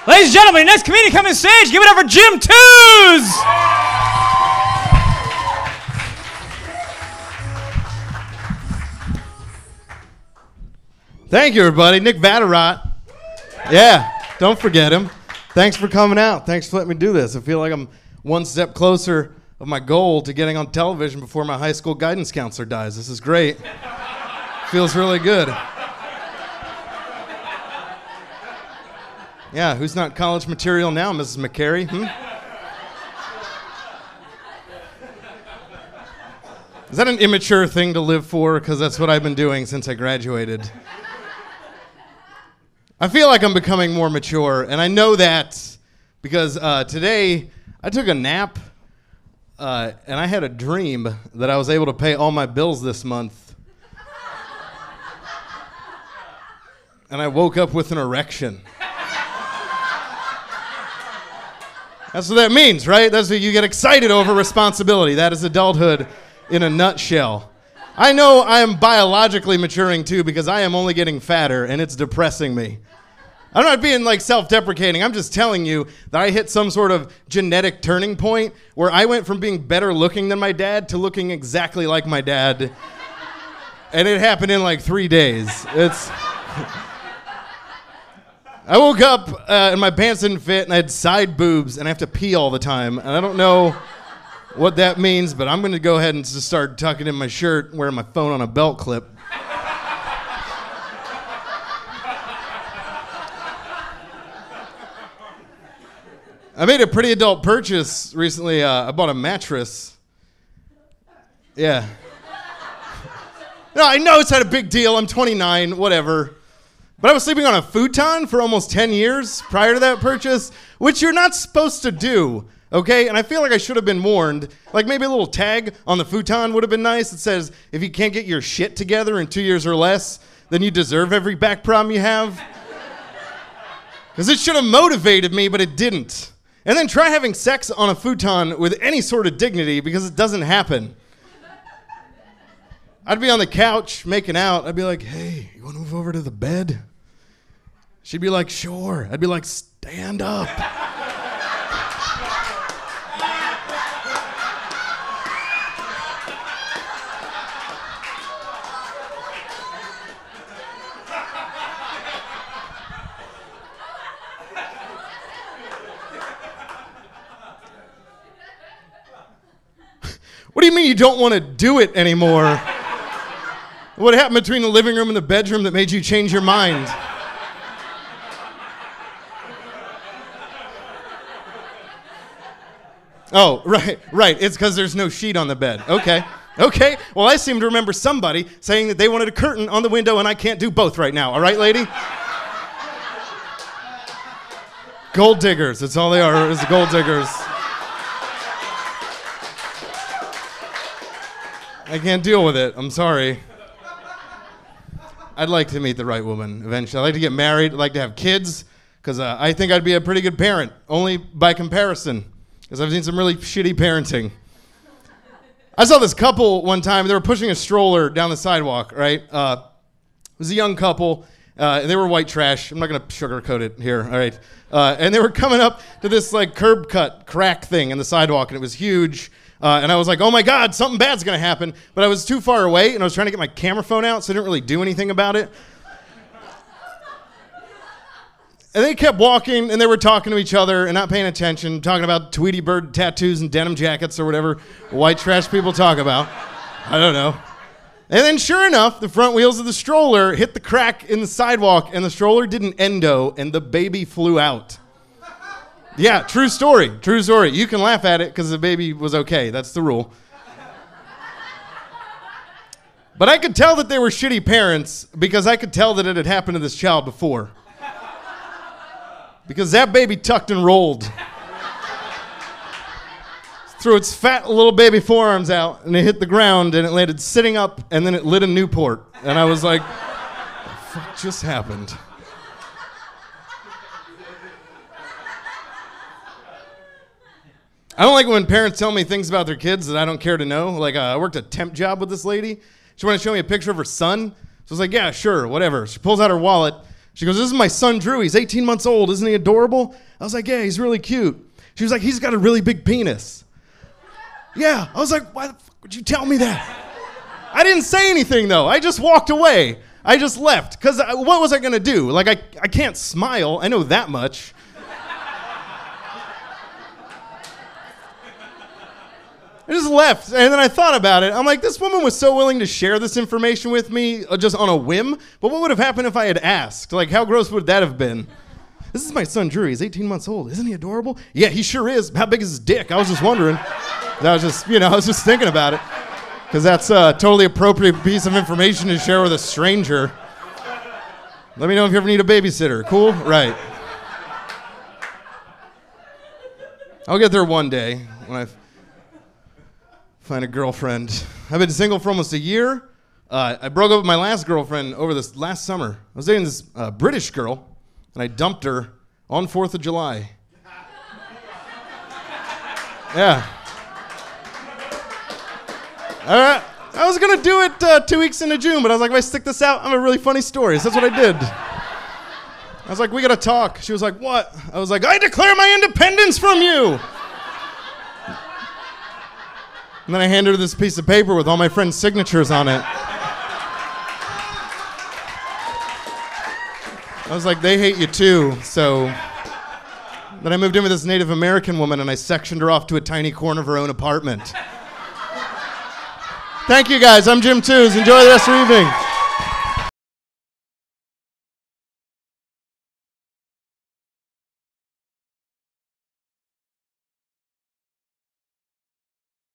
Ladies and gentlemen, next comedian coming on stage. Give it up for Jim Tews. Thank you, everybody. Nick Vatterott. Yeah, don't forget him. Thanks for coming out. Thanks for letting me do this. I feel like I'm one step closer of my goal to getting on television before my high school guidance counselor dies. This is great. Feels really good. Yeah, who's not college material now, Mrs. McCary? Is that an immature thing to live for? Because that's what I've been doing since I graduated. I feel like I'm becoming more mature, and I know that because today I took a nap, and I had a dream that I was able to pay all my bills this month. And I woke up with an erection. That's what that means, right? That's what you get excited over responsibility. That is adulthood in a nutshell. I know I am biologically maturing too because I am only getting fatter and it's depressing me. I'm not being like self-deprecating. I'm just telling you that I hit some sort of genetic turning point where I went from being better looking than my dad to looking exactly like my dad. And it happened in like 3 days. I woke up and my pants didn't fit and I had side boobs and I have to pee all the time. And I don't know what that means, but I'm going to go ahead and just start tucking in my shirt and wearing my phone on a belt clip. I made a pretty adult purchase recently. I bought a mattress. Yeah. No, I know it's not a big deal. I'm 29, whatever. But I was sleeping on a futon for almost 10 years prior to that purchase, which you're not supposed to do, okay? And I feel like I should have been warned. Like maybe a little tag on the futon would have been nice. It says, if you can't get your shit together in 2 years or less, then you deserve every back problem you have. Because it should have motivated me, but it didn't. And then try having sex on a futon with any sort of dignity because it doesn't happen. I'd be on the couch making out. I'd be like, hey, you want to move over to the bed? She'd be like, sure. I'd be like, stand up. What do you mean you don't want to do it anymore? What happened between the living room and the bedroom that made you change your mind? Oh, right. It's because there's no sheet on the bed. Okay. Well, I seem to remember somebody saying that they wanted a curtain on the window, and I can't do both right now. All right, lady? Gold diggers. That's all they are, is gold diggers. I can't deal with it. I'm sorry. I'd like to meet the right woman eventually. I'd like to get married. I'd like to have kids, because I think I'd be a pretty good parent, only by comparison, because I've seen some really shitty parenting. I saw this couple one time. They were pushing a stroller down the sidewalk, right? It was a young couple. They were white trash. I'm not going to sugarcoat it here, all right? And they were coming up to this like curb cut crack thing in the sidewalk, and it was huge. And I was like, oh my God, something bad's going to happen. But I was too far away, and I was trying to get my camera phone out, so I didn't really do anything about it. And they kept walking, and they were talking to each other and not paying attention, talking about Tweety Bird tattoos and denim jackets or whatever white trash people talk about. I don't know. And then sure enough, the front wheels of the stroller hit the crack in the sidewalk, and the stroller did an endo, and the baby flew out. Yeah, true story. You can laugh at it because the baby was okay. That's the rule. But I could tell that they were shitty parents because I could tell that it had happened to this child before. Because that baby tucked and rolled. Threw its fat little baby forearms out, and it hit the ground, and it landed sitting up, and then it lit a Newport. And I was like, what the fuck just happened? I don't like when parents tell me things about their kids that I don't care to know. Like, I worked a temp job with this lady. She wanted to show me a picture of her son. So I was like, yeah, sure, whatever. She pulls out her wallet. She goes, this is my son, Drew. He's 18 months old. Isn't he adorable? I was like, yeah, he's really cute. She was like, he's got a really big penis. Yeah. I was like, why the fuck would you tell me that? I didn't say anything, though. I just walked away. I just left. Because what was I going to do? Like, I can't smile. I know that much. I just left, and then I thought about it. I'm like, this woman was so willing to share this information with me just on a whim, but what would have happened if I had asked? Like, how gross would that have been? This is my son, Drew. He's 18 months old. Isn't he adorable? Yeah, he sure is. How big is his dick? I was just wondering. I was just thinking about it, because that's a totally appropriate piece of information to share with a stranger. Let me know if you ever need a babysitter. Cool? Right. I'll get there one day when I find a girlfriend. I've been single for almost a year. I broke up with my last girlfriend over this last summer. I was dating this British girl, and I dumped her on 4th of July. Yeah. I was going to do it 2 weeks into June, but I was like, if I stick this out, I'm a really funny story. So that's what I did. I was like, we got to talk. She was like, what? I was like, I declare my independence from you. And then I handed her this piece of paper with all my friends' signatures on it. I was like, they hate you too, so. Then I moved in with this Native American woman and I sectioned her off to a tiny corner of her own apartment. Thank you guys, I'm Jim Tews. Enjoy the rest of your evening.